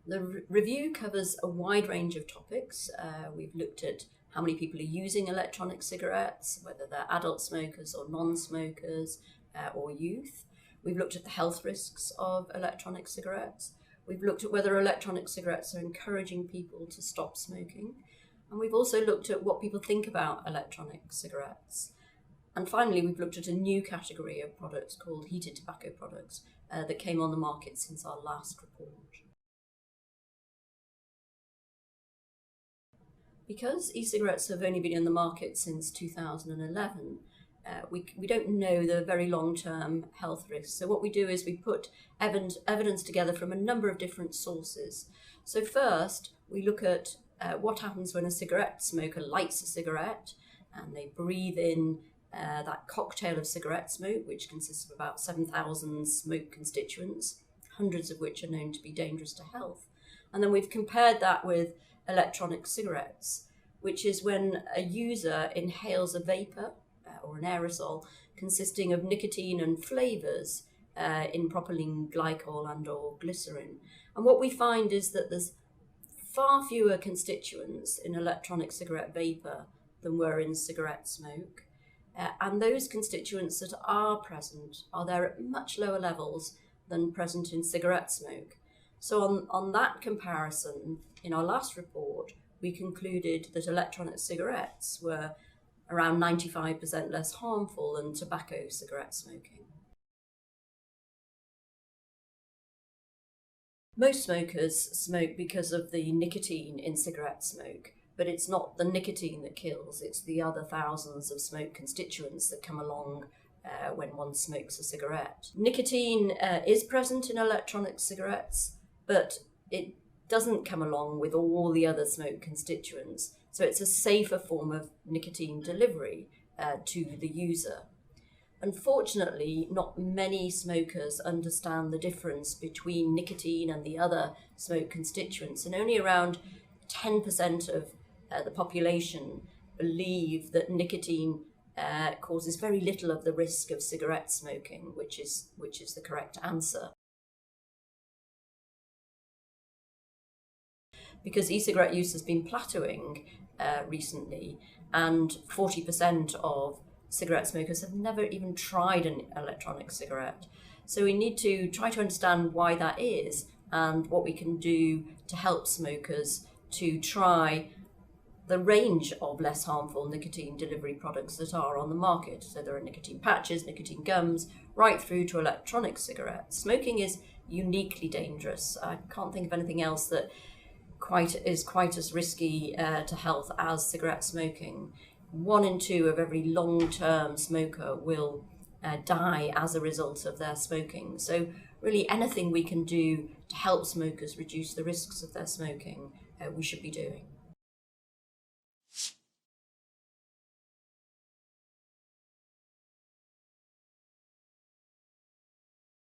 The review covers a wide range of topics. We've looked at how many people are using electronic cigarettes, whether they're adult smokers or non-smokers or youth. We've looked at the health risks of electronic cigarettes. We've looked at whether electronic cigarettes are encouraging people to stop smoking. And we've also looked at what people think about electronic cigarettes. And finally, we've looked at a new category of products called heated tobacco products that came on the market since our last report. Because e-cigarettes have only been on the market since 2011, we don't know the very long-term health risks. So what we do is we put evidence together from a number of different sources. So first, we look at what happens when a cigarette smoker lights a cigarette and they breathe in that cocktail of cigarette smoke, which consists of about 7,000 smoke constituents, hundreds of which are known to be dangerous to health. And then we've compared that with electronic cigarettes, which is when a user inhales a vapor or an aerosol consisting of nicotine and flavors in propylene glycol and or glycerin. And what we find is that there's far fewer constituents in electronic cigarette vapor than were in cigarette smoke. And those constituents that are present are there at much lower levels than present in cigarette smoke. So on that comparison, in our last report, we concluded that electronic cigarettes were around 95% less harmful than tobacco cigarette smoking. Most smokers smoke because of the nicotine in cigarette smoke, but it's not the nicotine that kills, it's the other thousands of smoke constituents that come along when one smokes a cigarette. Nicotine is present in electronic cigarettes, but it doesn't come along with all the other smoke constituents. So it's a safer form of nicotine delivery to the user. Unfortunately, not many smokers understand the difference between nicotine and the other smoke constituents, and only around 10% of the population believe that nicotine causes very little of the risk of cigarette smoking, which is the correct answer. Because e-cigarette use has been plateauing recently, and 40% of cigarette smokers have never even tried an electronic cigarette. So we need to try to understand why that is and what we can do to help smokers to try the range of less harmful nicotine delivery products that are on the market. So there are nicotine patches, nicotine gums, right through to electronic cigarettes. Smoking is uniquely dangerous. I can't think of anything else that is quite as risky to health as cigarette smoking. 1 in 2 of every long-term smoker will die as a result of their smoking. So really anything we can do to help smokers reduce the risks of their smoking, we should be doing.